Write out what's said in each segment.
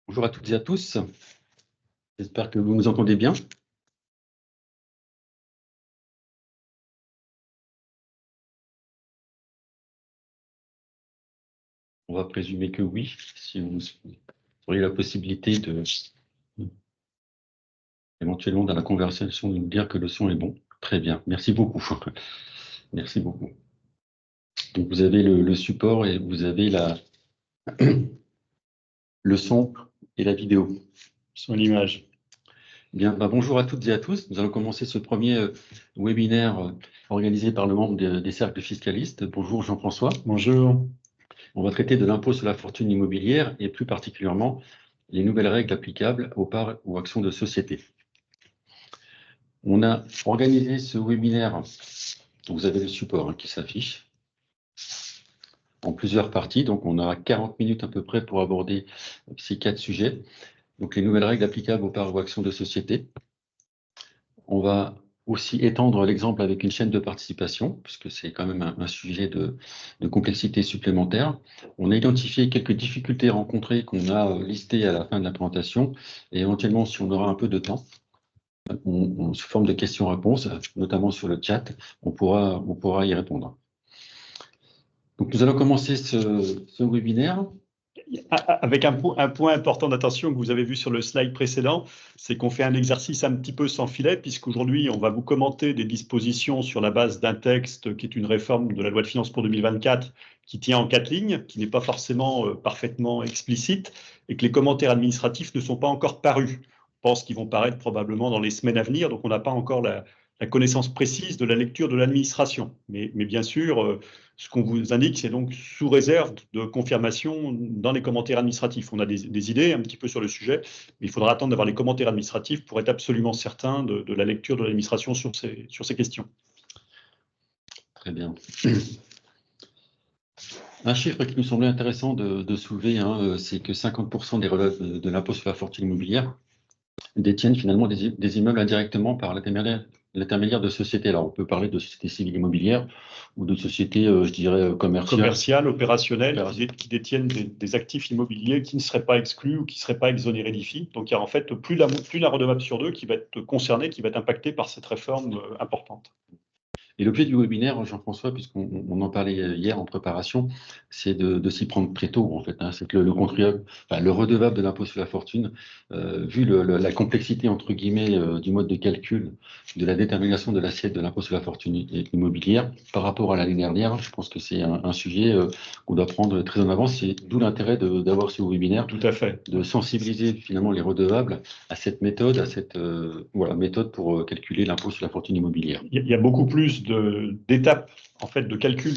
Bonjour à toutes et à tous. J'espère que vous nous entendez bien. On va présumer que oui, si vous auriez la possibilité de, éventuellement dans la conversation, de nous dire que le son est bon. Très bien, merci beaucoup. Merci beaucoup. Donc vous avez le support et vous avez le son et la vidéo. Son image. Bien, bonjour à toutes et à tous. Nous allons commencer ce premier webinaire organisé par le membre des cercles fiscalistes. Bonjour Jean-François. Bonjour. On va traiter de l'impôt sur la fortune immobilière et plus particulièrement les nouvelles règles applicables aux parts ou actions de société. On a organisé ce webinaire, vous avez le support qui s'affiche, en plusieurs parties. Donc on aura 40 minutes à peu près pour aborder ces 4 sujets. Donc les nouvelles règles applicables aux parts ou actions de société. On va aussi étendre l'exemple avec une chaîne de participation, puisque c'est quand même un sujet de complexité supplémentaire. On a identifié quelques difficultés rencontrées qu'on a listées à la fin de la présentation, et éventuellement, si on aura un peu de temps, sous forme de questions-réponses, notamment sur le chat, on pourra y répondre. Donc, nous allons commencer ce webinaire. Avec un point important d'attention que vous avez vu sur le slide précédent, c'est qu'on fait un exercice un petit peu sans filet, puisqu'aujourd'hui, on va vous commenter des dispositions sur la base d'un texte qui est une réforme de la loi de finances pour 2024, qui tient en 4 lignes, qui n'est pas forcément parfaitement explicite, et que les commentaires administratifs ne sont pas encore parus. On pense qu'ils vont paraître probablement dans les semaines à venir, donc on n'a pas encore la connaissance précise de la lecture de l'administration. Mais bien sûr, ce qu'on vous indique, c'est donc sous réserve de confirmation dans les commentaires administratifs. On a des idées un petit peu sur le sujet, mais il faudra attendre d'avoir les commentaires administratifs pour être absolument certain de la lecture de l'administration sur ces questions. Très bien. Un chiffre qui nous semblait intéressant de soulever, c'est que 50% des relèves de l'impôt sur la fortune immobilière détiennent finalement des immeubles indirectement par l'intermédiaire de sociétés. Alors, on peut parler de sociétés civiles immobilières ou de sociétés, je dirais, commerciales, opérationnelles, qui détiennent des actifs immobiliers qui ne seraient pas exclus ou qui ne seraient pas exonérés d'IFI. Donc, il y a en fait plus la redevable sur deux qui va être concernée, qui va être impactée par cette réforme importante. Et l'objet du webinaire, Jean-François, puisqu'on en parlait hier en préparation, c'est de s'y prendre très tôt, en fait. C'est que le contribuable, le redevable de l'impôt sur la fortune, vu la complexité, entre guillemets, du mode de calcul, de la détermination de l'assiette de l'impôt sur la fortune immobilière, par rapport à l'année dernière, je pense que c'est un sujet qu'on doit prendre très en avance. C'est d'où l'intérêt d'avoir ce webinaire. Tout à fait. De sensibiliser finalement les redevables à cette méthode, méthode pour calculer l'impôt sur la fortune immobilière. Il y a beaucoup plus d'étapes en fait de calcul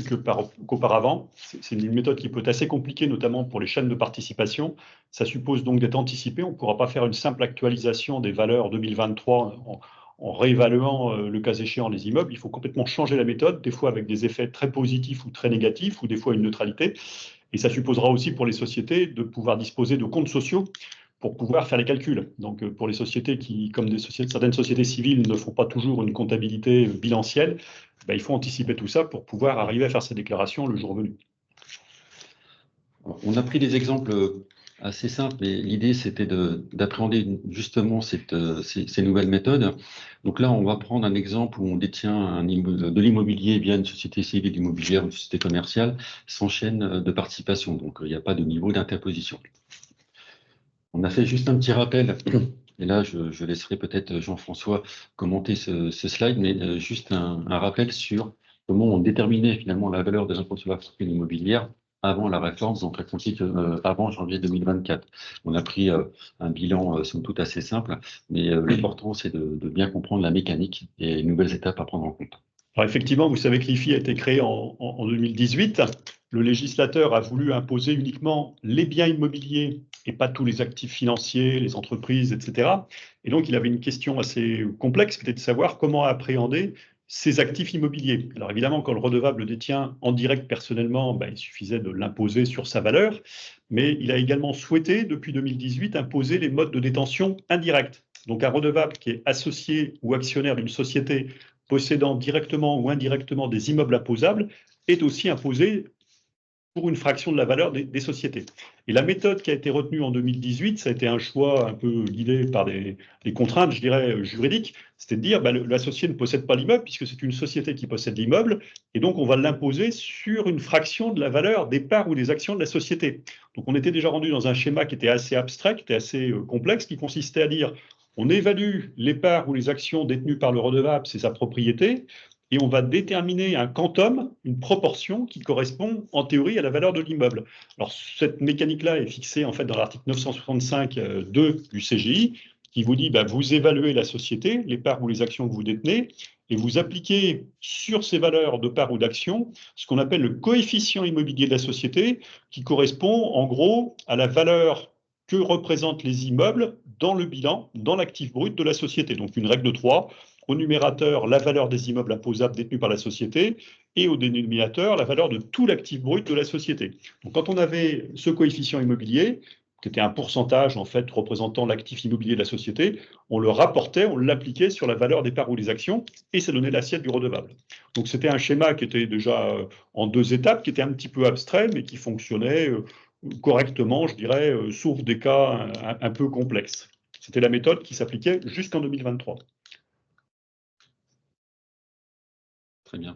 qu'auparavant. C'est une méthode qui peut être assez compliquée, notamment pour les chaînes de participation. Ça suppose donc d'être anticipé. On ne pourra pas faire une simple actualisation des valeurs 2023 en réévaluant le cas échéant les immeubles. Il faut complètement changer la méthode, des fois avec des effets très positifs ou très négatifs, ou des fois une neutralité. Et ça supposera aussi pour les sociétés de pouvoir disposer de comptes sociaux pour pouvoir faire les calculs. Donc, pour les sociétés qui, comme certaines sociétés civiles, ne font pas toujours une comptabilité bilancielle, il faut anticiper tout ça pour pouvoir arriver à faire ces déclarations le jour venu. On a pris des exemples assez simples, mais l'idée, c'était d'appréhender justement ces nouvelles méthodes. Donc là, on va prendre un exemple où on détient de l'immobilier via une société civile immobilière, une société commerciale, sans chaîne de participation. Donc, il n'y a pas de niveau d'interposition. On a fait juste un petit rappel, et là je laisserai peut-être Jean-François commenter ce slide, mais juste un rappel sur comment on déterminait finalement la valeur de l'impôt sur la fortune immobilière avant la réforme, donc avant janvier 2024. On a pris un bilan somme toute assez simple, mais l'important c'est de bien comprendre la mécanique et les nouvelles étapes à prendre en compte. Alors effectivement, vous savez que l'IFI a été créé en 2018. Le législateur a voulu imposer uniquement les biens immobiliers et pas tous les actifs financiers, les entreprises, etc. Et donc, il avait une question assez complexe, qui était de savoir comment appréhender ces actifs immobiliers. Alors évidemment, quand le redevable détient en direct personnellement, il suffisait de l'imposer sur sa valeur, mais il a également souhaité, depuis 2018, imposer les modes de détention indirects. Donc un redevable qui est associé ou actionnaire d'une société possédant directement ou indirectement des immeubles imposables est aussi imposé pour une fraction de la valeur des sociétés. Et la méthode qui a été retenue en 2018, ça a été un choix un peu guidé par des contraintes, je dirais, juridiques. C'était de dire, l'associé ne possède pas l'immeuble, puisque c'est une société qui possède l'immeuble, et donc on va l'imposer sur une fraction de la valeur des parts ou des actions de la société. Donc on était déjà rendu dans un schéma qui était assez abstrait, qui était assez complexe, qui consistait à dire, on évalue les parts ou les actions détenues par le redevable, c'est sa propriété, et on va déterminer un quantum, une proportion qui correspond en théorie à la valeur de l'immeuble. Alors cette mécanique-là est fixée en fait dans l'article 965.2 du CGI, qui vous dit vous évaluez la société, les parts ou les actions que vous détenez, et vous appliquez sur ces valeurs de parts ou d'actions ce qu'on appelle le coefficient immobilier de la société, qui correspond en gros à la valeur que représentent les immeubles dans le bilan, dans l'actif brut de la société. Donc une règle de 3. Au numérateur, la valeur des immeubles imposables détenus par la société, et au dénominateur, la valeur de tout l'actif brut de la société. Donc, quand on avait ce coefficient immobilier, qui était un pourcentage en fait représentant l'actif immobilier de la société, on le rapportait, on l'appliquait sur la valeur des parts ou des actions, et ça donnait l'assiette du redevable. Donc c'était un schéma qui était déjà en 2 étapes, qui était un petit peu abstrait, mais qui fonctionnait correctement, je dirais, sauf des cas un peu complexes. C'était la méthode qui s'appliquait jusqu'en 2023. Très bien.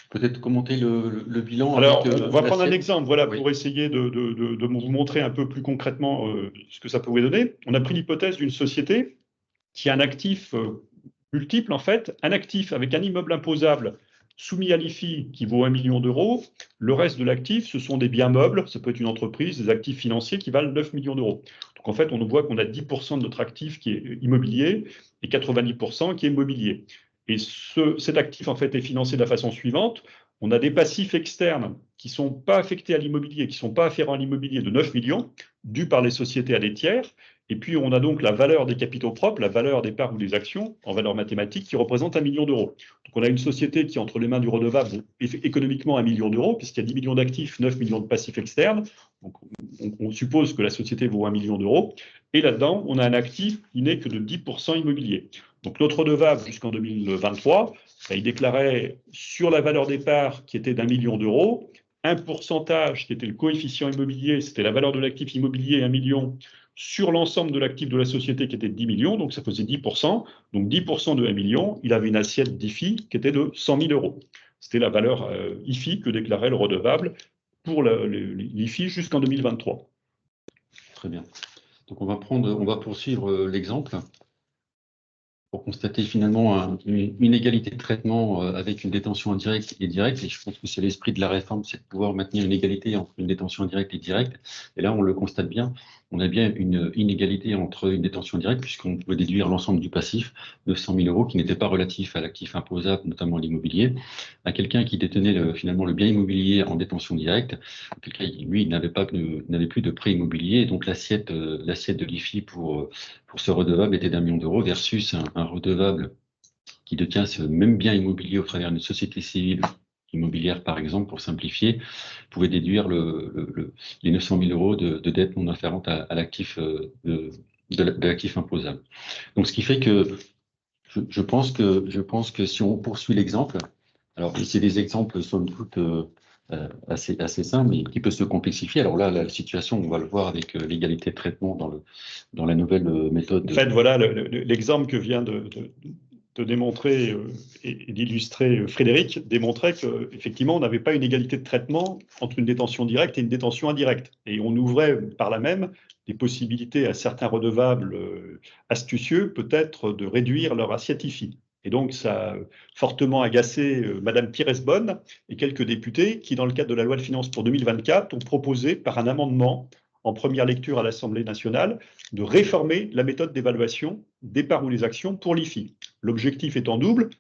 Peut-être commenter le bilan. Alors, avec, on va prendre un l'assiette. exemple, voilà, Oui. pour essayer de vous montrer un peu plus concrètement ce que ça pouvait donner. On a pris l'hypothèse d'une société qui a un actif multiple, en fait, un actif avec un immeuble imposable soumis à l'IFI qui vaut 1 million d'euros. Le reste de l'actif, ce sont des biens meubles, ça peut être une entreprise, des actifs financiers qui valent 9 millions d'euros. Donc, en fait, on voit qu'on a 10% de notre actif qui est immobilier et 90% qui est immobilier. Et cet actif, en fait, est financé de la façon suivante. On a des passifs externes qui ne sont pas affectés à l'immobilier, qui ne sont pas afférents à l'immobilier de 9 millions, dus par les sociétés à des tiers. Et puis, on a donc la valeur des capitaux propres, la valeur des parts ou des actions en valeur mathématique qui représente 1 million d'euros. Donc, on a une société qui, entre les mains du redevable, est économiquement 1 million d'euros, puisqu'il y a 10 millions d'actifs, 9 millions de passifs externes. Donc, on suppose que la société vaut 1 million d'euros. Et là-dedans, on a un actif qui n'est que de 10% immobilier. Donc, notre redevable, jusqu'en 2023, il déclarait sur la valeur des parts qui était d'1 million d'euros, un pourcentage qui était le coefficient immobilier, c'était la valeur de l'actif immobilier 1 million, sur l'ensemble de l'actif de la société qui était de 10 millions, donc ça faisait 10%. Donc 10% de 1 million, il avait une assiette d'IFI qui était de 100 000 euros. C'était la valeur IFI que déclarait le redevable pour l'IFI jusqu'en 2023. Très bien. Donc on va poursuivre l'exemple pour constater finalement une égalité de traitement avec une détention indirecte et directe. Et je pense que c'est l'esprit de la réforme, c'est de pouvoir maintenir une égalité entre une détention indirecte et directe. Et là, on le constate bien, on a bien une inégalité entre une détention directe, puisqu'on pouvait déduire l'ensemble du passif, 900 000 euros, qui n'était pas relatif à l'actif imposable, notamment l'immobilier, à quelqu'un qui détenait finalement le bien immobilier en détention directe. Quelqu'un, lui, n'avait plus de prêt immobilier, et donc l'assiette de l'IFI pour ce redevable était d'1 million d'euros versus un redevable qui détient ce même bien immobilier au travers d'une société civile immobilière, par exemple, pour simplifier, pouvait déduire les 900 000 euros de dette non afférente à l'actif de l'actif imposable. Donc, ce qui fait que je pense que si on poursuit l'exemple, alors c'est des exemples somme toute assez simple, mais qui peut se complexifier. Alors là, la situation, on va le voir avec l'égalité de traitement dans la nouvelle méthode. En fait, voilà l'exemple que vient de démontrer et d'illustrer Frédéric démontrait qu'effectivement, on n'avait pas une égalité de traitement entre une détention directe et une détention indirecte. Et on ouvrait par là même des possibilités à certains redevables astucieux, peut-être, de réduire leur assiette IFI. Et donc, ça a fortement agacé Madame Pires-Bonne et quelques députés qui, dans le cadre de la loi de finances pour 2024, ont proposé par un amendement en première lecture à l'Assemblée nationale de réformer la méthode d'évaluation des parts ou des actions pour l'IFI. L'objectif étant double.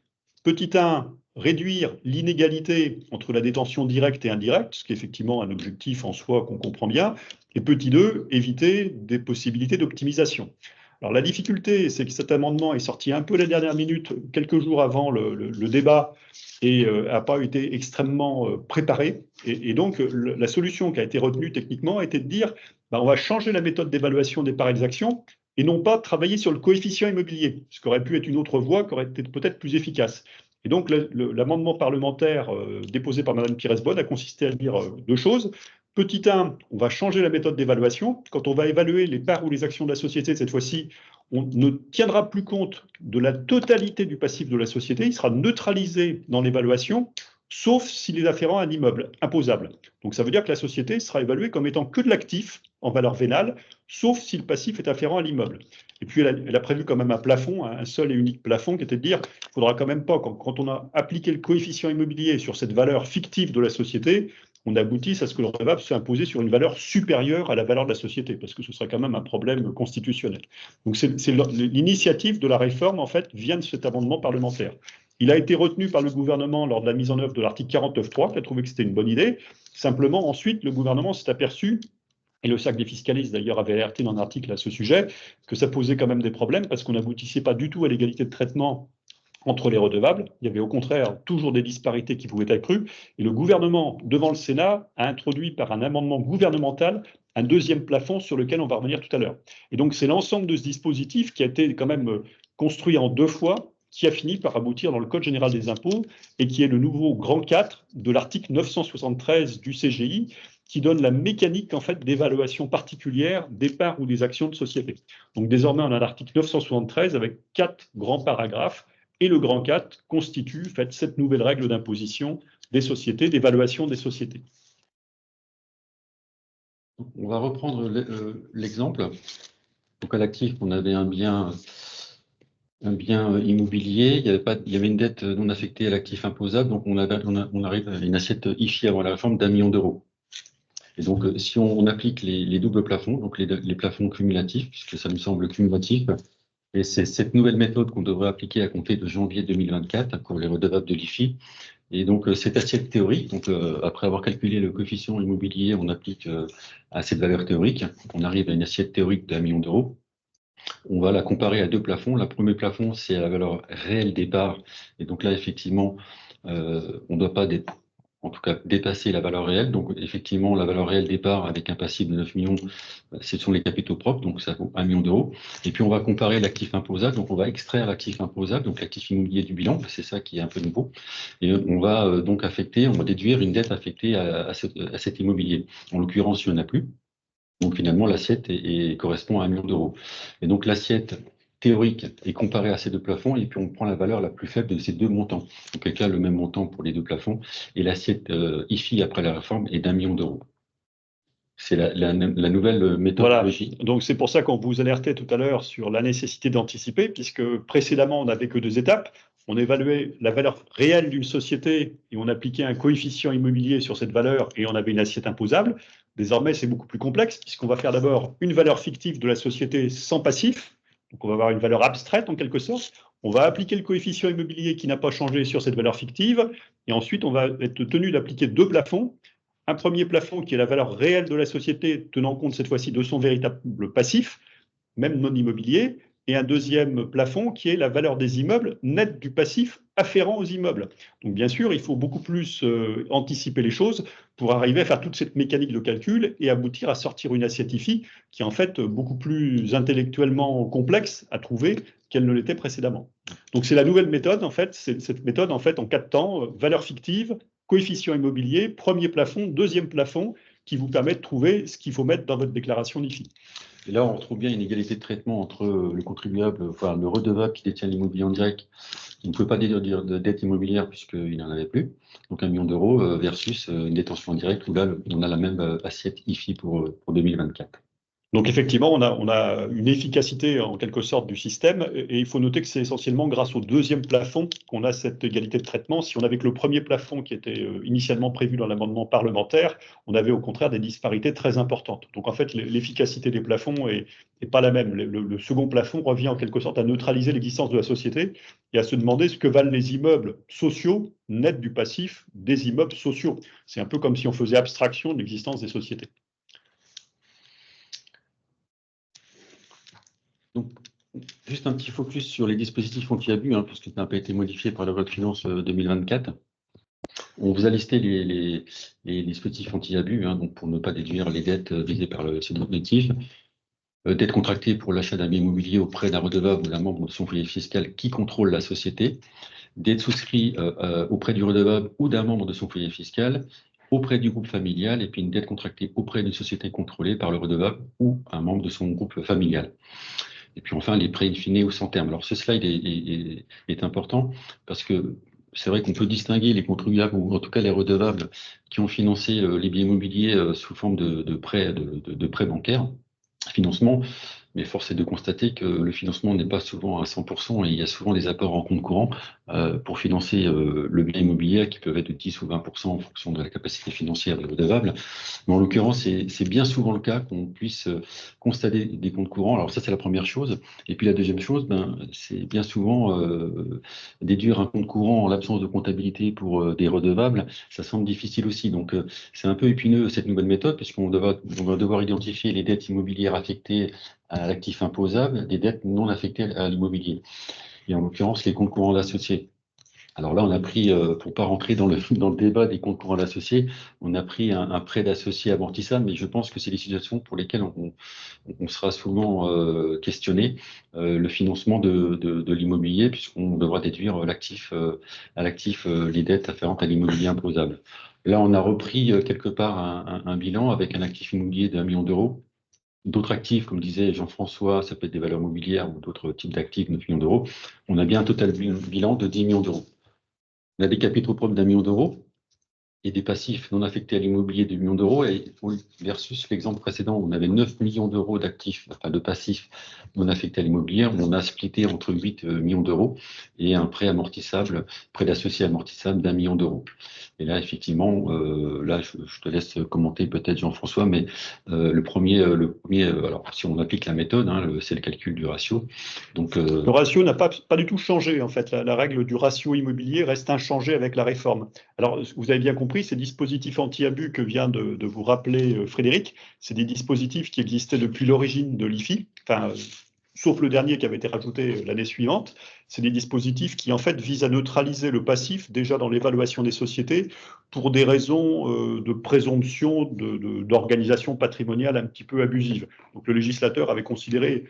Petit 1, réduire l'inégalité entre la détention directe et indirecte, ce qui est effectivement un objectif en soi qu'on comprend bien. Et petit 2, éviter des possibilités d'optimisation. Alors la difficulté, c'est que cet amendement est sorti un peu la dernière minute, quelques jours avant le débat, et n'a pas été extrêmement préparé. Et donc, la solution qui a été retenue techniquement a été de dire on va changer la méthode d'évaluation des parts et des actions et non pas travailler sur le coefficient immobilier, ce qui aurait pu être une autre voie qui aurait été peut-être plus efficace. Et donc, l'amendement parlementaire déposé par Mme Pires-Beaune a consisté à dire deux choses. Petit 1, on va changer la méthode d'évaluation. Quand on va évaluer les parts ou les actions de la société, cette fois-ci, on ne tiendra plus compte de la totalité du passif de la société. Il sera neutralisé dans l'évaluation, sauf s'il est afférent à un immeuble imposable. Donc, ça veut dire que la société sera évaluée comme étant que de l'actif en valeur vénale, sauf si le passif est afférent à l'immeuble. Et puis, elle a prévu quand même un plafond, un seul et unique plafond, qui était de dire qu'il ne faudra quand même pas, quand on a appliqué le coefficient immobilier sur cette valeur fictive de la société, on aboutisse à ce que le redevable soit imposé sur une valeur supérieure à la valeur de la société, parce que ce serait quand même un problème constitutionnel. Donc, l'initiative de la réforme, en fait, vient de cet amendement parlementaire. Il a été retenu par le gouvernement lors de la mise en œuvre de l'article 49.3, qui a trouvé que c'était une bonne idée. Simplement, ensuite, le gouvernement s'est aperçu, et le Cercle des fiscalistes d'ailleurs avait alerté dans un article à ce sujet, que ça posait quand même des problèmes parce qu'on n'aboutissait pas du tout à l'égalité de traitement entre les redevables. Il y avait au contraire toujours des disparités qui pouvaient être accrues. Et le gouvernement, devant le Sénat, a introduit par un amendement gouvernemental un deuxième plafond sur lequel on va revenir tout à l'heure. Et donc c'est l'ensemble de ce dispositif qui a été quand même construit en 2 fois, qui a fini par aboutir dans le Code général des impôts et qui est le nouveau grand 4 de l'article 973 du CGI, qui donne la mécanique en fait d'évaluation particulière des parts ou des actions de société. Donc désormais, on a l'article 973 avec 4 grands paragraphes, et le grand 4 constitue en fait, cette nouvelle règle d'imposition des sociétés, d'évaluation des sociétés. On va reprendre l'exemple. Donc à l'actif, on avait un bien immobilier, il y avait une dette non affectée à l'actif imposable, donc on arrive à une assiette IFI avant la réforme d'1 million d'euros. Et donc, si on applique les doubles plafonds, donc les plafonds cumulatifs, puisque ça nous semble cumulatif, et c'est cette nouvelle méthode qu'on devrait appliquer à compter de janvier 2024 pour les redevables de l'IFI. Et donc, cette assiette théorique, donc, après avoir calculé le coefficient immobilier, on applique à cette valeur théorique, on arrive à une assiette théorique d'1 million d'euros. On va la comparer à 2 plafonds. Le premier plafond, c'est la valeur réelle des parts. Et donc là, effectivement, on ne doit pas en tout cas dépasser la valeur réelle. Donc effectivement, la valeur réelle des parts avec un passif de 9 millions, ce sont les capitaux propres, donc ça vaut 1 million d'euros. Et puis on va comparer l'actif imposable, donc on va extraire l'actif imposable, donc l'actif immobilier du bilan, c'est ça qui est un peu nouveau. Et on va donc on va déduire une dette affectée à cet immobilier. En l'occurrence, il n'y en a plus. Donc finalement, l'assiette correspond à 1 million d'euros. Et donc l'assiette théorique est comparée à ces 2 plafonds, et puis on prend la valeur la plus faible de ces 2 montants. En quel cas, le même montant pour les 2 plafonds, et l'assiette IFI après la réforme est d'1 million d'euros. C'est la nouvelle méthodologie. Voilà. Donc c'est pour ça qu'on vous alertait tout à l'heure sur la nécessité d'anticiper, puisque précédemment, on n'avait que 2 étapes. On évaluait la valeur réelle d'une société et on appliquait un coefficient immobilier sur cette valeur et on avait une assiette imposable. Désormais, c'est beaucoup plus complexe, puisqu'on va faire d'abord une valeur fictive de la société sans passif. Donc on va avoir une valeur abstraite en quelque sorte. On va appliquer le coefficient immobilier qui n'a pas changé sur cette valeur fictive. Et ensuite, on va être tenu d'appliquer 2 plafonds. Un premier plafond qui est la valeur réelle de la société, tenant compte cette fois-ci de son véritable passif, même non immobilier, et un deuxième plafond qui est la valeur des immeubles nette du passif afférent aux immeubles. Donc bien sûr, il faut beaucoup plus anticiper les choses pour arriver à faire toute cette mécanique de calcul et aboutir à sortir une assiette IFI qui est en fait beaucoup plus intellectuellement complexe à trouver qu'elle ne l'était précédemment. Donc c'est la nouvelle méthode, en fait, c'est cette méthode en fait en 4 temps, valeur fictive, coefficient immobilier, premier plafond, deuxième plafond, qui vous permet de trouver ce qu'il faut mettre dans votre déclaration d'IFI. Et là, on retrouve bien une égalité de traitement entre le contribuable, enfin le redevable qui détient l'immobilier en direct, qui ne peut pas déduire de dette immobilière puisqu'il n'en avait plus, donc 1 million d'euros, versus une détention en direct où là, on a la même assiette IFI pour 2024. Donc effectivement, on a une efficacité en quelque sorte du système et il faut noter que c'est essentiellement grâce au deuxième plafond qu'on a cette égalité de traitement. Si on avait que le premier plafond qui était initialement prévu dans l'amendement parlementaire, on avait au contraire des disparités très importantes. Donc en fait, l'efficacité des plafonds est pas la même. Le second plafond revient en quelque sorte à neutraliser l'existence de la société et à se demander ce que valent les immeubles sociaux nets du passif des immeubles sociaux. C'est un peu comme si on faisait abstraction de l'existence des sociétés. Donc, juste un petit focus sur les dispositifs anti-abus, puisque ça n'a pas été modifié par la loi de finances 2024. On vous a listé les dispositifs anti-abus, donc pour ne pas déduire les dettes visées par ce dispositif. Dettes contractées pour l'achat d'un bien immobilier auprès d'un redevable ou d'un membre de son foyer fiscal qui contrôle la société. d'être souscrit auprès du redevable ou d'un membre de son foyer fiscal, auprès du groupe familial, et puis une dette contractée auprès d'une société contrôlée par le redevable ou un membre de son groupe familial. Et puis enfin, les prêts in fine ou sans terme. Alors ce slide est important parce que c'est vrai qu'on peut distinguer les contribuables, ou en tout cas les redevables, qui ont financé les biens immobiliers sous forme de prêts bancaires, financement. Mais force est de constater que le financement n'est pas souvent à 100% et il y a souvent des apports en compte courant pour financer le bien immobilier qui peuvent être de 10 ou 20% en fonction de la capacité financière des redevables. Mais en l'occurrence, c'est bien souvent le cas qu'on puisse constater des comptes courants. Alors ça, c'est la première chose. Et puis la deuxième chose, c'est bien souvent déduire un compte courant en l'absence de comptabilité pour des redevables. Ça semble difficile aussi. Donc c'est un peu épineux cette nouvelle méthode puisqu'on va devoir identifier les dettes immobilières affectées à l'actif imposable, des dettes non affectées à l'immobilier. Et en l'occurrence, les comptes courants d'associés. Alors là, on a pris, pour pas rentrer dans le débat des comptes courants d'associés, on a pris un prêt d'associé amortissable, mais je pense que c'est des situations pour lesquelles on sera souvent questionné, le financement de l'immobilier, puisqu'on devra déduire à l'actif les dettes afférentes à l'immobilier imposable. Là, on a repris quelque part un bilan avec un actif immobilier de 1 million d'euros. D'autres actifs, comme disait Jean-François, ça peut être des valeurs mobilières ou d'autres types d'actifs, 9 millions d'euros. On a bien un total bilan de 10 millions d'euros. On a des capitaux propres d'1 million d'euros et des passifs non affectés à l'immobilier de 2 millions d'euros, et versus l'exemple précédent où on avait 9 millions d'euros d'actifs, enfin de passifs non affectés à l'immobilier, on a splitté entre 8 millions d'euros et un prêt amortissable, prêt d'associé amortissable d'1 million d'euros. Et là, effectivement, là, je te laisse commenter peut-être Jean-François, mais le premier, alors si on applique la méthode, c'est le calcul du ratio. Donc, Le ratio n'a pas du tout changé, en fait. La règle du ratio immobilier reste inchangée avec la réforme. Alors, vous avez bien compris, ces dispositifs anti-abus que vient de vous rappeler Frédéric, c'est des dispositifs qui existaient depuis l'origine de l'IFI, enfin, sauf le dernier qui avait été rajouté l'année suivante. C'est des dispositifs qui, en fait, visent à neutraliser le passif déjà dans l'évaluation des sociétés pour des raisons de présomption d'organisation patrimoniale un petit peu abusive. Donc, le législateur avait considéré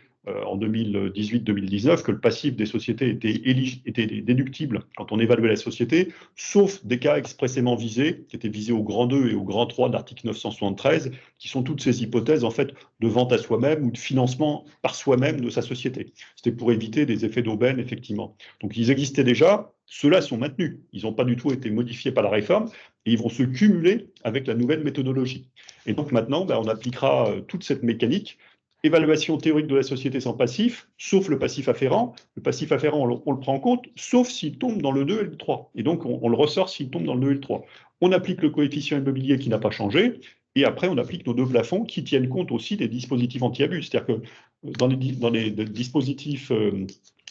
en 2018-2019 que le passif des sociétés était déductible quand on évaluait la société, sauf des cas expressément visés, qui étaient visés au grand 2 et au grand 3 de l'article 973, qui sont toutes ces hypothèses en fait de vente à soi-même ou de financement par soi-même de sa société. C'était pour éviter des effets d'aubaine, effectivement. Donc ils existaient déjà, ceux-là sont maintenus. Ils n'ont pas du tout été modifiés par la réforme et ils vont se cumuler avec la nouvelle méthodologie. Et donc maintenant, on appliquera toute cette mécanique. Évaluation théorique de la société sans passif, sauf le passif afférent. Le passif afférent, on le prend en compte, sauf s'il tombe dans le 2 et le 3. Et donc, on le ressort s'il tombe dans le 2 et le 3. On applique le coefficient immobilier qui n'a pas changé, et après, on applique nos deux plafonds qui tiennent compte aussi des dispositifs anti-abus. C'est-à-dire que dans les dispositifs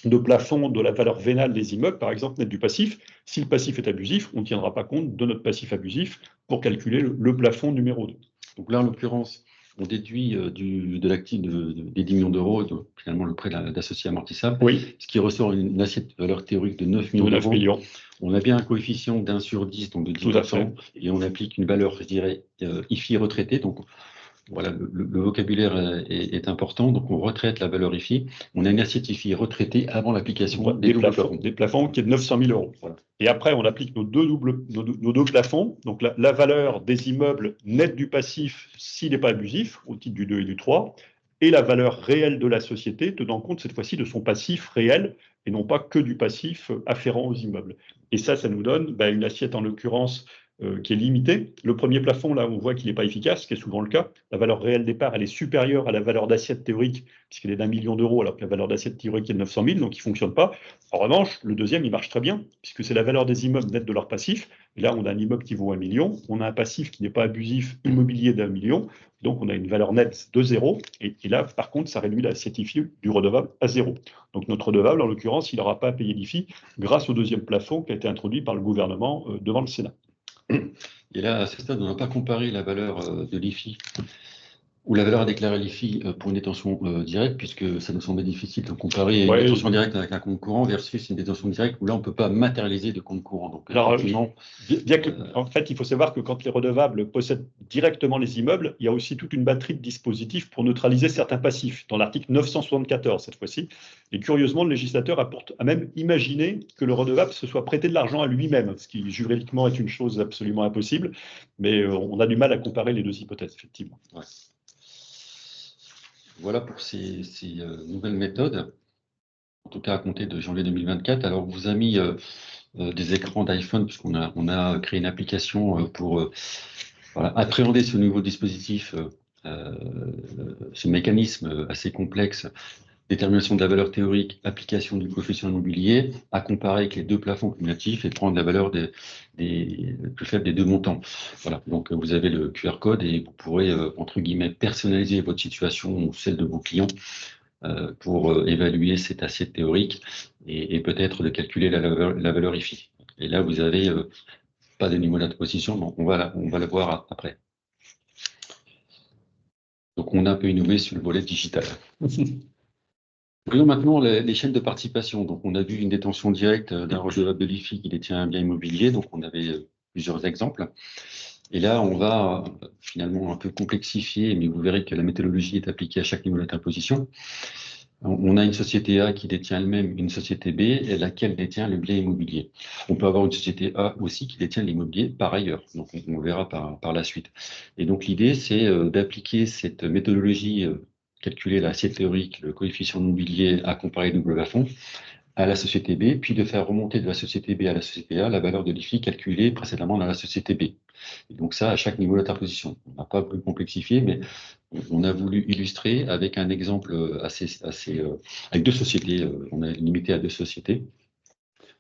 de plafond de la valeur vénale des immeubles, par exemple, net du passif, si le passif est abusif, on ne tiendra pas compte de notre passif abusif pour calculer le plafond numéro 2. Donc là, en l'occurrence, on déduit de l'actif des 10 millions d'euros, finalement le prêt d'associé amortissable, oui, ce qui ressort une assiette de valeur théorique de 9 millions d'euros. Millions. On a bien un coefficient d'1 sur 10, donc de 10%, et on applique une valeur, je dirais, IFI retraitée. Donc voilà, le vocabulaire est important. Donc on retraite la valeur IFI. On a une assiette IFI retraitée avant l'application des plafonds. Des plafonds qui est de 900 000 euros. Voilà. Et après, on applique nos deux plafonds. Donc la valeur des immeubles net du passif, s'il n'est pas abusif, au titre du 2 et du 3, et la valeur réelle de la société, tenant compte cette fois-ci de son passif réel, et non pas que du passif afférent aux immeubles. Et ça nous donne une assiette, en l'occurrence, qui est limitée. Le premier plafond, là, on voit qu'il n'est pas efficace, ce qui est souvent le cas. La valeur réelle départ, elle est supérieure à la valeur d'assiette théorique, puisqu'elle est d'1 million d'euros, alors que la valeur d'assiette théorique est de 900 000, donc il ne fonctionne pas. En revanche, le deuxième, il marche très bien, puisque c'est la valeur des immeubles net de leur passif. Et là, on a un immeuble qui vaut 1 million, on a un passif qui n'est pas abusif, immobilier d'1 million, donc on a une valeur nette de 0, et là, par contre, ça réduit l'assiette IFI du redevable à 0. Donc notre redevable, en l'occurrence, il n'aura pas à payer l'IFI grâce au deuxième plafond qui a été introduit par le gouvernement devant le Sénat. Et là, à ce stade, on n'a pas comparé la valeur de l'IFI Ou la valeur à déclarer à l'IFI pour une détention directe, puisque ça nous semblait difficile de comparer une Ouais, détention directe avec un compte courant versus une détention directe où là, on ne peut pas matérialiser de compte courant. Donc, alors, effectivement, bien que, en fait, il faut savoir que quand les redevables possèdent directement les immeubles, il y a aussi toute une batterie de dispositifs pour neutraliser certains passifs, dans l'article 974 cette fois-ci. Et curieusement, le législateur a même imaginé que le redevable se soit prêté de l'argent à lui-même, ce qui juridiquement est une chose absolument impossible, mais on a du mal à comparer les deux hypothèses, effectivement. ouais. Voilà pour ces nouvelles méthodes, en tout cas à compter de janvier 2024. Alors, on vous a mis des écrans d'iPhone, puisqu'on a créé une application pour voilà, appréhender ce nouveau dispositif, ce mécanisme assez complexe, détermination de la valeur théorique, application du coefficient immobilier, à comparer avec les deux plafonds cumulatifs et prendre la valeur des plus faibles des deux montants. Voilà, donc vous avez le QR code et vous pourrez, entre guillemets, personnaliser votre situation ou celle de vos clients pour évaluer cette assiette théorique et peut-être de calculer la valeur IFI. Et là, vous avez pas de niveau d'imposition, donc on va la voir après. Donc, on a un peu innové sur le volet digital. Voyons maintenant les chaînes de participation. Donc, on a vu une détention directe d'un redevable de l'IFI qui détient un bien immobilier. Donc, on avait plusieurs exemples. Et là, on va finalement un peu complexifier, mais vous verrez que la méthodologie est appliquée à chaque niveau d'imposition. On a une société A qui détient elle-même une société B, et laquelle détient le bien immobilier. On peut avoir une société A aussi qui détient l'immobilier par ailleurs. Donc, on verra par la suite. Et donc, l'idée, c'est d'appliquer cette méthodologie, calculer l'assiette théorique, le coefficient immobilier à comparer double plafond, à la société B, puis de faire remonter de la société B à la société A la valeur de l'IFI calculée précédemment dans la société B. Et donc ça, à chaque niveau d'interposition. On n'a pas voulu complexifier, mais on a voulu illustrer avec un exemple avec deux sociétés. On a limité à deux sociétés.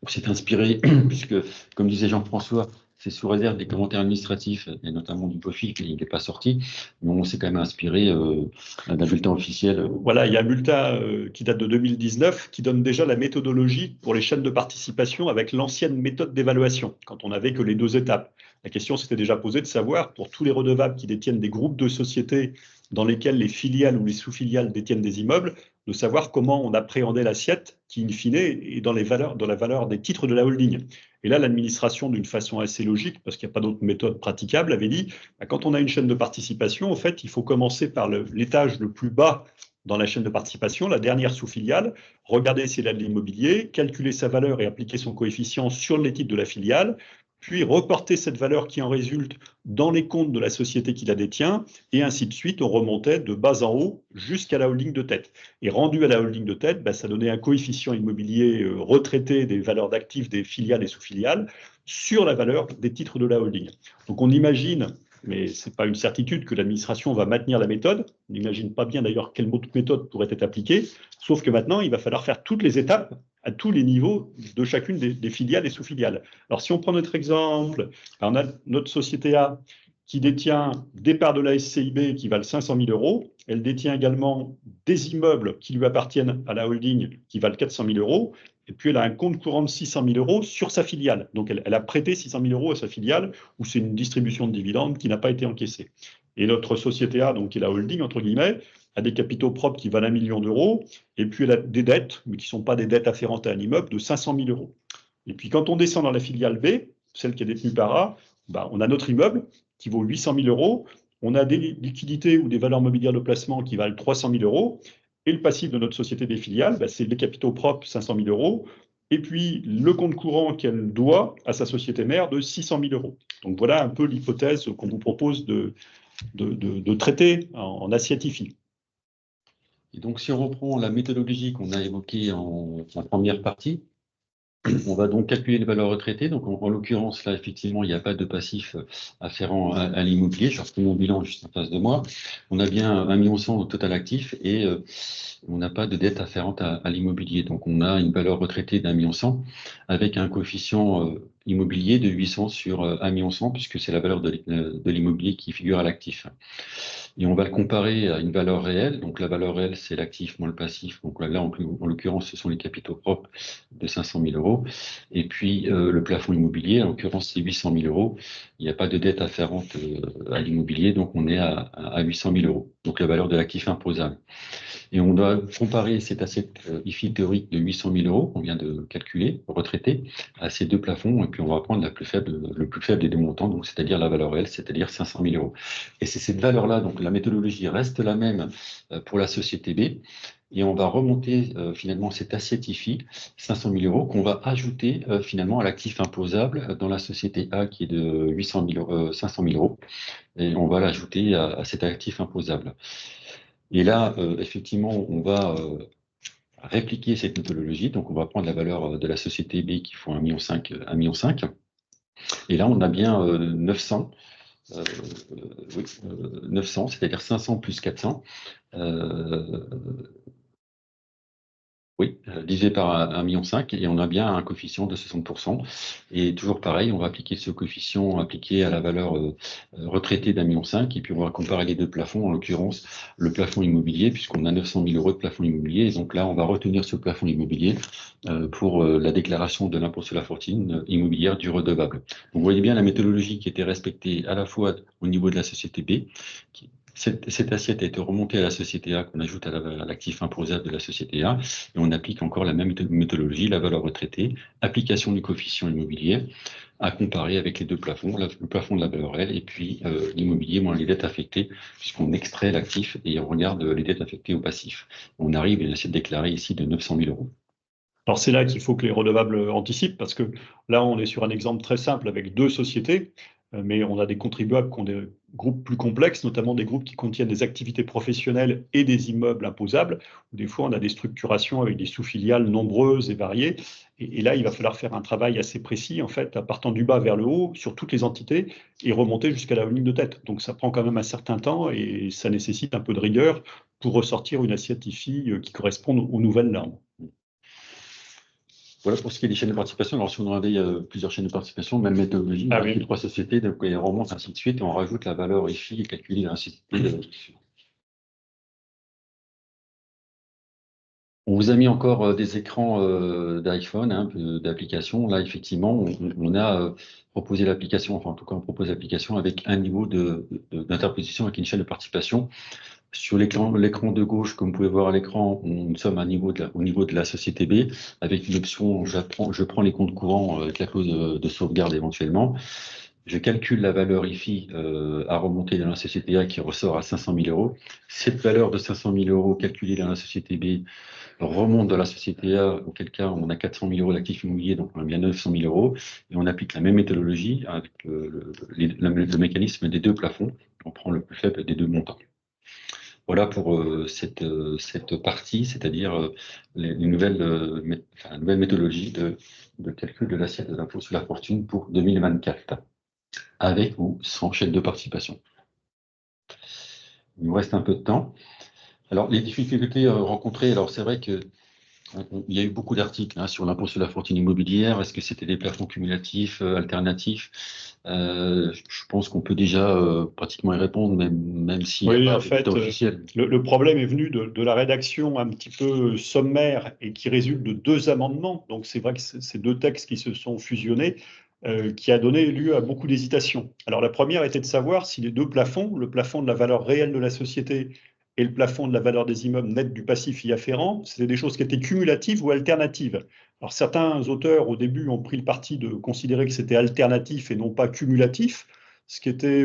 On s'est inspiré, puisque, comme disait Jean-François, c'est sous réserve des commentaires administratifs, et notamment du POFI, il n'est pas sorti, mais on s'est quand même inspiré d'un bulletin officiel. Voilà, il y a un bulletin qui date de 2019 qui donne déjà la méthodologie pour les chaînes de participation avec l'ancienne méthode d'évaluation, quand on n'avait que les deux étapes. La question s'était déjà posée de savoir, pour tous les redevables qui détiennent des groupes de sociétés dans lesquels les filiales ou les sous-filiales détiennent des immeubles, de savoir comment on appréhendait l'assiette qui, in fine, est dans la valeur des titres de la holding. Et là, l'administration, d'une façon assez logique, parce qu'il n'y a pas d'autre méthode praticable, avait dit, quand on a une chaîne de participation, en fait, il faut commencer par l'étage le plus bas dans la chaîne de participation, la dernière sous-filiale, regarder s'il a de l'immobilier, calculer sa valeur et appliquer son coefficient sur les titres de la filiale, puis reporter cette valeur qui en résulte dans les comptes de la société qui la détient, et ainsi de suite, on remontait de bas en haut jusqu'à la holding de tête. Et rendu à la holding de tête, ça donnait un coefficient immobilier retraité des valeurs d'actifs des filiales et sous-filiales sur la valeur des titres de la holding. Donc on imagine, mais ce n'est pas une certitude, que l'administration va maintenir la méthode. On n'imagine pas bien d'ailleurs quelle autre méthode pourrait être appliquée, sauf que maintenant, il va falloir faire toutes les étapes à tous les niveaux de chacune des filiales et sous-filiales. Alors, si on prend notre exemple, on a notre société A qui détient des parts de la SCIB qui valent 500 000 euros. Elle détient également des immeubles qui lui appartiennent à la holding qui valent 400 000 euros. Et puis, elle a un compte courant de 600 000 euros sur sa filiale. Donc, elle a prêté 600 000 euros à sa filiale, où c'est une distribution de dividendes qui n'a pas été encaissée. Et notre société A, donc qui est la holding, entre guillemets, a des capitaux propres qui valent 1 million d'euros. Et puis, elle a des dettes, mais qui ne sont pas des dettes afférentes à un immeuble, de 500 000 euros. Et puis, quand on descend dans la filiale B, celle qui est détenue par A, on a notre immeuble qui vaut 800 000 euros. On a des liquidités ou des valeurs mobilières de placement qui valent 300 000 euros. Et le passif de notre société des filiales, c'est les capitaux propres, 500 000 euros. Et puis, le compte courant qu'elle doit à sa société mère de 600 000 euros. Donc, voilà un peu l'hypothèse qu'on vous propose de traiter en assiette IFI. Et donc, si on reprend la méthodologie qu'on a évoquée en première partie, on va donc calculer les valeurs retraitées. Donc, en l'occurrence, là, effectivement, il n'y a pas de passif afférent à l'immobilier. Je reprends mon bilan juste en face de moi. On a bien 1,1 million au total actif et on n'a pas de dette afférente à l'immobilier. Donc, on a une valeur retraitée d'1,1 million avec un coefficient immobilier de 800 sur 1,1 million, puisque c'est la valeur de l'immobilier qui figure à l'actif. Et on va le comparer à une valeur réelle. Donc, la valeur réelle, c'est l'actif moins le passif. Donc là, en l'occurrence, ce sont les capitaux propres de 500 000 euros. Et puis, le plafond immobilier, en l'occurrence, c'est 800 000 euros. Il n'y a pas de dette afférente à l'immobilier, donc on est à 800 000 euros. donc la valeur de l'actif imposable. Et on doit comparer cet assiette IFI théorique de 800 000 euros qu'on vient de calculer, retraité, à ces deux plafonds, et puis on va prendre le plus faible des deux montants, donc c'est-à-dire la valeur réelle, c'est-à-dire 500 000 euros. Et c'est cette valeur-là, donc la méthodologie reste la même pour la société B, et on va remonter finalement cette assiette IFI, 500 000 euros, qu'on va ajouter finalement à l'actif imposable dans la société A qui est de 500 000 euros, et on va l'ajouter à cet actif imposable. Et là, effectivement, on va répliquer cette méthodologie. Donc, on va prendre la valeur de la société B qui font 1,5 million. Et là, on a bien 900. 900, c'est-à-dire 500 plus 400. Divisé par 1,5 million, et on a bien un coefficient de 60%. Et toujours pareil, on va appliquer ce coefficient appliqué à la valeur retraitée d'1,5 million, et puis on va comparer les deux plafonds, en l'occurrence le plafond immobilier, puisqu'on a 900 000 euros de plafond immobilier. Et donc là, on va retenir ce plafond immobilier pour la déclaration de l'impôt sur la fortune immobilière du redevable. Donc vous voyez bien la méthodologie qui était respectée à la fois au niveau de la société B, cette assiette a été remontée à la société A qu'on ajoute à l'actif imposable de la société A, et on applique encore la même méthodologie, la valeur retraitée, application du coefficient immobilier, à comparer avec les deux plafonds, le plafond de la valeur réelle et puis l'immobilier moins les dettes affectées, puisqu'on extrait l'actif et on regarde les dettes affectées au passif. On arrive à une assiette déclarée ici de 900 000 euros. Alors c'est là qu'il faut que les redevables anticipent, parce que là on est sur un exemple très simple avec deux sociétés, mais on a des contribuables qui ont des groupes plus complexes, notamment des groupes qui contiennent des activités professionnelles et des immeubles imposables, où des fois on a des structurations avec des sous-filiales nombreuses et variées, et là il va falloir faire un travail assez précis, en fait, partant du bas vers le haut, sur toutes les entités, et remonter jusqu'à la ligne de tête. Donc ça prend quand même un certain temps, et ça nécessite un peu de rigueur pour ressortir une assiette IFI qui corresponde aux nouvelles normes. Voilà pour ce qui est des chaînes de participation. Alors, si on avait plusieurs chaînes de participation, même méthodologie, on a pris 3 sociétés, donc on remonte ainsi de suite, et on rajoute la valeur IFI calculée dans la société. On vous a mis encore des écrans d'iPhone, d'application. Là, effectivement, on a proposé l'application, enfin, en tout cas, on propose l'application avec un niveau d'interposition avec une chaîne de participation. Sur l'écran de gauche, comme vous pouvez voir à l'écran, nous sommes au niveau de la société B, avec une option je prends les comptes courants avec la clause de sauvegarde éventuellement. Je calcule la valeur IFI à remonter dans la société A qui ressort à 500 000 euros. Cette valeur de 500 000 euros calculée dans la société B remonte dans la société A, auquel cas on a 400 000 euros d'actifs immobiliers, donc on a bien 900 000 euros, et on applique la même méthodologie avec le mécanisme des deux plafonds. On prend le plus faible des deux montants. Voilà pour cette partie, c'est-à-dire la nouvelle méthodologie de calcul de l'assiette de l'impôt sur la fortune pour 2024, avec ou sans chaîne de participation. Il nous reste un peu de temps. Alors, les difficultés rencontrées, alors c'est vrai que il y a eu beaucoup d'articles sur l'impôt sur la fortune immobilière. Est-ce que c'était des plafonds cumulatifs, alternatifs? Je pense qu'on peut déjà pratiquement y répondre, même s'il n'y a pas de résultat officiel. Le problème est venu de la rédaction un petit peu sommaire et qui résulte de 2 amendements. Donc c'est vrai que c'est 2 textes qui se sont fusionnés, qui a donné lieu à beaucoup d'hésitations. Alors la première était de savoir si les 2 plafonds, le plafond de la valeur réelle de la société et le plafond de la valeur des immeubles net du passif y afférent, c'était des choses qui étaient cumulatives ou alternatives. Alors certains auteurs au début ont pris le parti de considérer que c'était alternatif et non pas cumulatif, ce qui était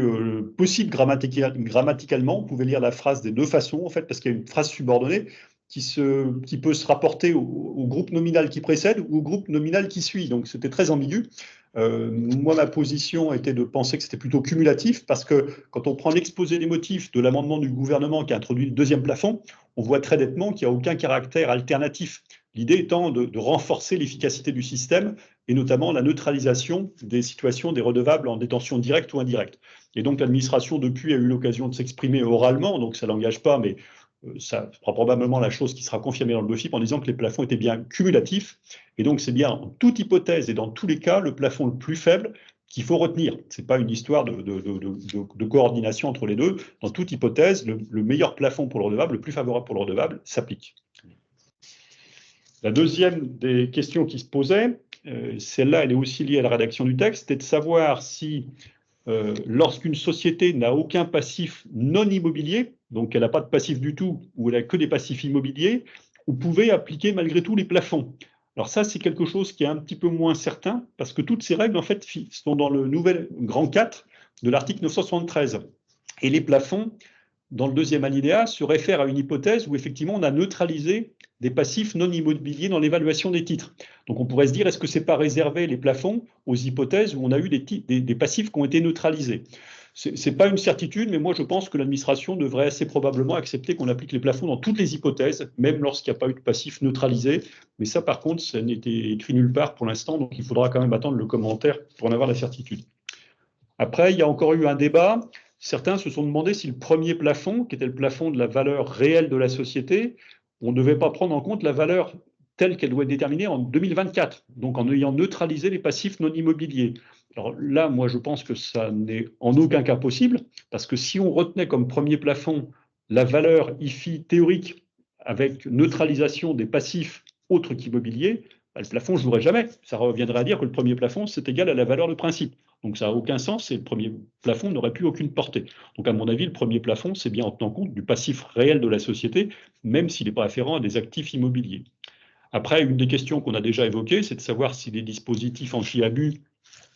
possible grammaticalement. On pouvait lire la phrase des 2 façons, en fait, parce qu'il y a une phrase subordonnée qui peut se rapporter au groupe nominal qui précède ou au groupe nominal qui suit. Donc c'était très ambigu. Moi, ma position était de penser que c'était plutôt cumulatif, parce que quand on prend l'exposé des motifs de l'amendement du gouvernement qui a introduit le 2e plafond, on voit très nettement qu'il n'y a aucun caractère alternatif. L'idée étant de renforcer l'efficacité du système, et notamment la neutralisation des situations des redevables en détention directe ou indirecte. Et donc l'administration depuis a eu l'occasion de s'exprimer oralement, donc ça ne l'engage pas, mais ça sera probablement la chose qui sera confirmée dans le BOFIP en disant que les plafonds étaient bien cumulatifs. Et donc c'est bien en toute hypothèse et dans tous les cas le plafond le plus faible qu'il faut retenir. Ce n'est pas une histoire de coordination entre les deux. Dans toute hypothèse, le meilleur plafond pour le redevable, le plus favorable pour le redevable, s'applique. La deuxième des questions qui se posaient, celle-là, elle est aussi liée à la rédaction du texte, c'était de savoir si, lorsqu'une société n'a aucun passif non immobilier, donc elle n'a pas de passif du tout, ou elle n'a que des passifs immobiliers, vous pouvez appliquer malgré tout les plafonds. Alors ça, c'est quelque chose qui est un petit peu moins certain, parce que toutes ces règles, en fait, sont dans le nouvel grand 4 de l'article 973. Et les plafonds, dans le deuxième alinéa, se réfèrent à une hypothèse où effectivement on a neutralisé des passifs non immobiliers dans l'évaluation des titres. Donc on pourrait se dire, est-ce que ce n'est pas réservé les plafonds aux hypothèses où on a eu des passifs qui ont été neutralisés? Ce n'est pas une certitude, mais moi je pense que l'administration devrait assez probablement accepter qu'on applique les plafonds dans toutes les hypothèses, même lorsqu'il n'y a pas eu de passif neutralisé. Mais ça par contre, ça n'était écrit nulle part pour l'instant, donc il faudra quand même attendre le commentaire pour en avoir la certitude. Après, il y a encore eu un débat. Certains se sont demandé si le premier plafond, qui était le plafond de la valeur réelle de la société, on ne devait pas prendre en compte la valeur telle qu'elle doit être déterminée en 2024, donc en ayant neutralisé les passifs non immobiliers. Alors là, moi, je pense que ça n'est en aucun cas possible, parce que si on retenait comme premier plafond la valeur IFI théorique avec neutralisation des passifs autres qu'immobiliers, le plafond ne jouerait jamais. Ça reviendrait à dire que le premier plafond, c'est égal à la valeur de principe. Donc ça n'a aucun sens et le premier plafond n'aurait plus aucune portée. Donc à mon avis, le premier plafond, c'est bien en tenant compte du passif réel de la société, même s'il n'est pas afférent à des actifs immobiliers. Après, une des questions qu'on a déjà évoquées, c'est de savoir si les dispositifs anti-abus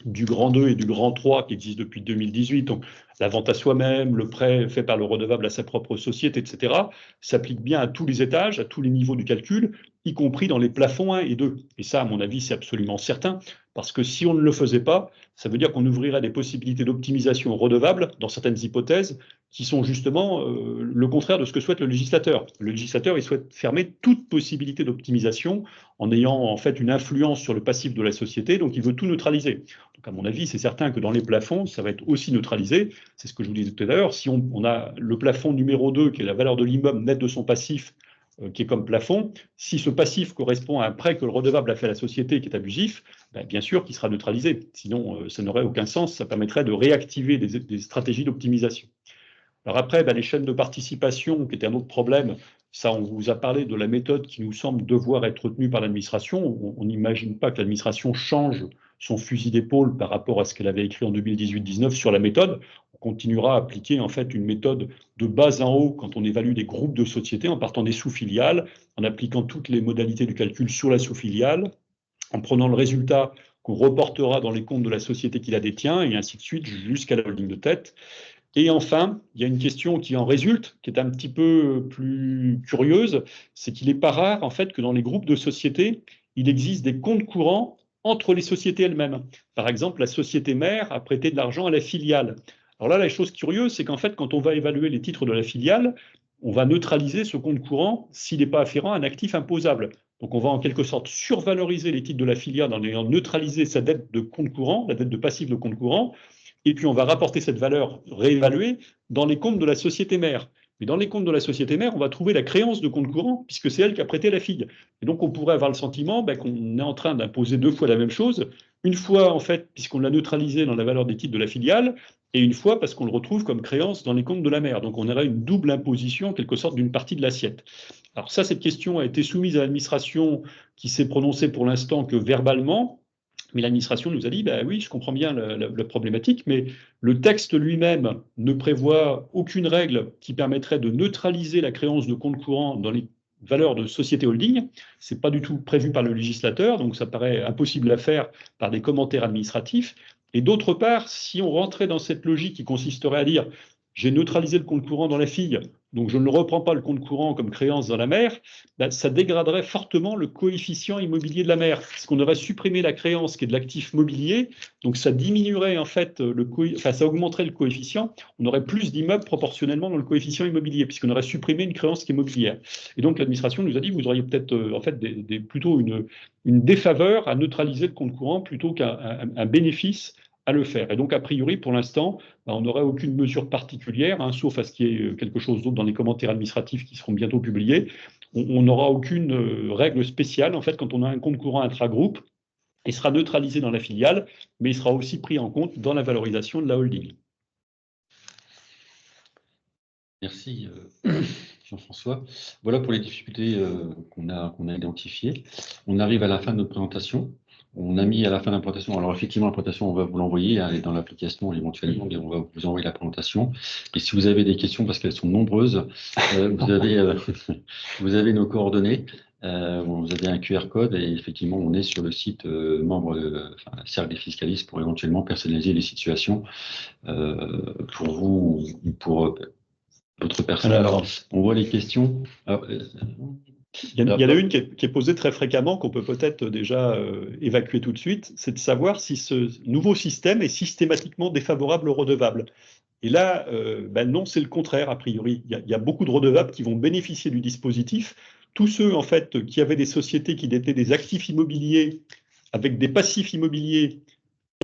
du grand 2 et du grand 3 qui existent depuis 2018, donc la vente à soi-même, le prêt fait par le redevable à sa propre société, etc., s'appliquent bien à tous les étages, à tous les niveaux du calcul, y compris dans les plafonds 1 et 2. Et ça, à mon avis, c'est absolument certain, parce que si on ne le faisait pas, ça veut dire qu'on ouvrirait des possibilités d'optimisation redevable dans certaines hypothèses qui sont justement le contraire de ce que souhaite le législateur. Le législateur, il souhaite fermer toute possibilité d'optimisation en ayant en fait une influence sur le passif de la société, donc il veut tout neutraliser. Donc à mon avis, c'est certain que dans les plafonds, ça va être aussi neutralisé. C'est ce que je vous disais tout à l'heure. Si on a le plafond numéro 2, qui est la valeur de l'immeuble net de son passif, qui est comme plafond, si ce passif correspond à un prêt que le redevable a fait à la société qui est abusif, ben, bien sûr qu'il sera neutralisé. Sinon, ça n'aurait aucun sens. Ça permettrait de réactiver des stratégies d'optimisation. Alors après, ben, les chaînes de participation, qui était un autre problème, ça, on vous a parlé de la méthode qui nous semble devoir être retenue par l'administration. On n'imagine pas que l'administration change son fusil d'épaule par rapport à ce qu'elle avait écrit en 2018-19 sur la méthode. On continuera à appliquer en fait une méthode de bas en haut quand on évalue des groupes de sociétés en partant des sous-filiales, en appliquant toutes les modalités du calcul sur la sous-filiale, en prenant le résultat qu'on reportera dans les comptes de la société qui la détient, et ainsi de suite jusqu'à la holding de tête. Et enfin, il y a une question qui en résulte, qui est un petit peu plus curieuse, c'est qu'il n'est pas rare en fait que dans les groupes de sociétés, il existe des comptes courants entre les sociétés elles-mêmes. Par exemple, la société mère a prêté de l'argent à la filiale. Alors là, la chose curieuse, c'est qu'en fait, quand on va évaluer les titres de la filiale, on va neutraliser ce compte courant s'il n'est pas afférent à un actif imposable. Donc on va en quelque sorte survaloriser les titres de la filiale en ayant neutralisé sa dette de compte courant, la dette de passif de compte courant, et puis on va rapporter cette valeur réévaluée dans les comptes de la société mère. Mais dans les comptes de la société mère, on va trouver la créance de compte courant, puisque c'est elle qui a prêté la fille. Et donc on pourrait avoir le sentiment qu'on est en train d'imposer deux fois la même chose, une fois en fait, puisqu'on l'a neutralisé dans la valeur des titres de la filiale, et une fois parce qu'on le retrouve comme créance dans les comptes de la mère. Donc on aurait une double imposition, en quelque sorte, d'une partie de l'assiette. Alors ça, cette question a été soumise à l'administration qui s'est prononcée pour l'instant que verbalement, mais l'administration nous a dit, bah oui, je comprends bien la problématique, mais le texte lui-même ne prévoit aucune règle qui permettrait de neutraliser la créance de compte courant dans les valeurs de société holding. Ce n'est pas du tout prévu par le législateur, donc ça paraît impossible à faire par des commentaires administratifs. Et d'autre part, si on rentrait dans cette logique qui consisterait à dire j'ai neutralisé le compte courant dans la fille, donc je ne reprends pas le compte courant comme créance dans la mère, ben, ça dégraderait fortement le coefficient immobilier de la mère, parce qu'on aurait supprimé la créance qui est de l'actif mobilier, donc ça diminuerait en fait, ça augmenterait le coefficient, on aurait plus d'immeubles proportionnellement dans le coefficient immobilier, puisqu'on aurait supprimé une créance qui est immobilière. Et donc l'administration nous a dit, vous auriez peut-être en fait plutôt une défaveur à neutraliser le compte courant plutôt qu'un bénéfice à le faire. Et donc, a priori, pour l'instant, on n'aurait aucune mesure particulière, hein, sauf à ce qu'il y ait quelque chose d'autre dans les commentaires administratifs qui seront bientôt publiés. On n'aura aucune règle spéciale, en fait, quand on a un compte courant intragroupe, il sera neutralisé dans la filiale, mais il sera aussi pris en compte dans la valorisation de la holding. Merci Jean-François. Voilà pour les difficultés qu'on a identifiées. On arrive à la fin de notre présentation. On a mis à la fin de la présentation, alors effectivement, la présentation, on va vous l'envoyer, elle est dans l'application éventuellement, et on va vous envoyer la présentation. Et si vous avez des questions, parce qu'elles sont nombreuses, vous avez nos coordonnées, vous avez un QR code, et effectivement, on est sur le site membre Cercle des fiscalistes pour éventuellement personnaliser les situations pour vous ou pour d'autres personnes. Alors, on voit les questions. Alors, il y en a une qui est posée très fréquemment, qu'on peut peut-être déjà évacuer tout de suite, c'est de savoir si ce nouveau système est systématiquement défavorable aux redevables. Et là, non, c'est le contraire, a priori. Il y a beaucoup de redevables qui vont bénéficier du dispositif. Tous ceux, en fait, qui avaient des sociétés qui détenaient des actifs immobiliers avec des passifs immobiliers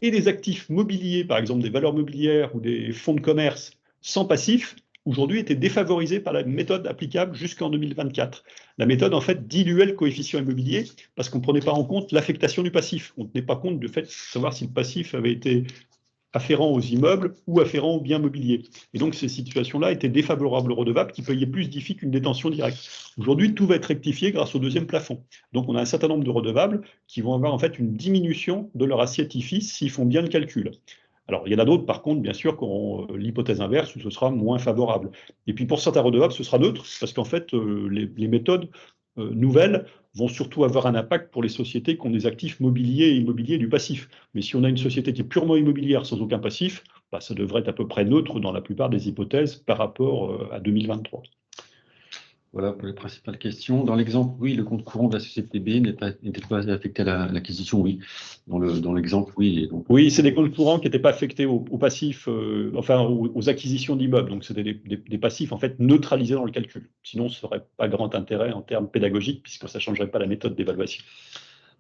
et des actifs mobiliers, par exemple des valeurs mobilières ou des fonds de commerce sans passif, aujourd'hui étaient défavorisés par la méthode applicable jusqu'en 2024. La méthode, en fait, diluait le coefficient immobilier parce qu'on ne prenait pas en compte l'affectation du passif. On ne tenait pas compte du fait de savoir si le passif avait été afférent aux immeubles ou afférent aux biens mobiliers. Et donc, ces situations-là étaient défavorables aux redevables qui payaient plus d'IFI qu'une détention directe. Aujourd'hui, tout va être rectifié grâce au deuxième plafond. Donc, on a un certain nombre de redevables qui vont avoir en fait une diminution de leur assiette IFI s'ils font bien le calcul. Alors, il y en a d'autres, par contre, bien sûr, qui auront l'hypothèse inverse où ce sera moins favorable. Et puis, pour certains redevables, ce sera neutre, parce qu'en fait, les méthodes nouvelles vont surtout avoir un impact pour les sociétés qui ont des actifs mobiliers et immobiliers du passif. Mais si on a une société qui est purement immobilière sans aucun passif, ça devrait être à peu près neutre dans la plupart des hypothèses par rapport à 2023. Voilà pour les principales questions. Dans l'exemple, oui, le compte courant de la société B n'était pas affecté à l'acquisition, oui. Dans l'exemple, oui. Donc, oui, c'est des comptes courants qui n'étaient pas affectés aux passifs, aux acquisitions d'immeubles. Donc, c'était des passifs en fait neutralisés dans le calcul. Sinon, ce n'aurait pas grand intérêt en termes pédagogiques puisque ça ne changerait pas la méthode d'évaluation.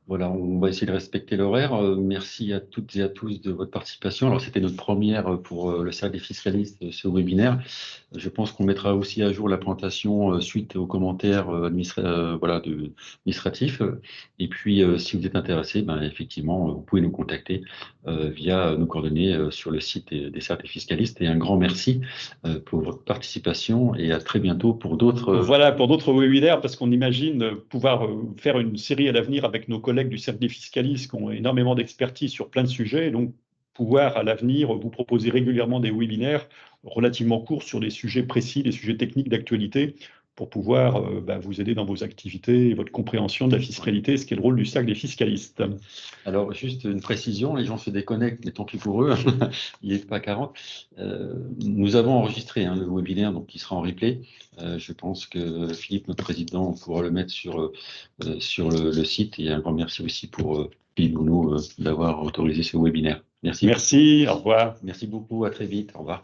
Voilà, on va essayer de respecter l'horaire. Merci à toutes et à tous de votre participation. Alors, c'était notre première pour le Cercle des fiscalistes, ce webinaire. Je pense qu'on mettra aussi à jour la présentation suite aux commentaires administratifs. Et puis, si vous êtes intéressé, effectivement, vous pouvez nous contacter via nos coordonnées sur le site des Cercles des fiscalistes. Et un grand merci pour votre participation et à très bientôt pour d'autres. Voilà, pour d'autres webinaires, parce qu'on imagine pouvoir faire une série à l'avenir avec nos collègues du Cercle des fiscalistes qui ont énormément d'expertise sur plein de sujets. Et donc, pouvoir à l'avenir vous proposer régulièrement des webinaires relativement courts sur des sujets précis, des sujets techniques d'actualité, pour pouvoir vous aider dans vos activités et votre compréhension de la fiscalité, ce qui est le rôle du Cercle des fiscalistes. Alors, juste une précision, les gens se déconnectent, mais tant pis pour eux, il n'est pas 40. Nous avons enregistré le webinaire, donc qui sera en replay. Je pense que Philippe, notre président, pourra le mettre sur le site. Et un grand merci aussi pour Philippe Gounod d'avoir autorisé ce webinaire. Merci. Merci, au revoir. Merci beaucoup, à très vite, au revoir.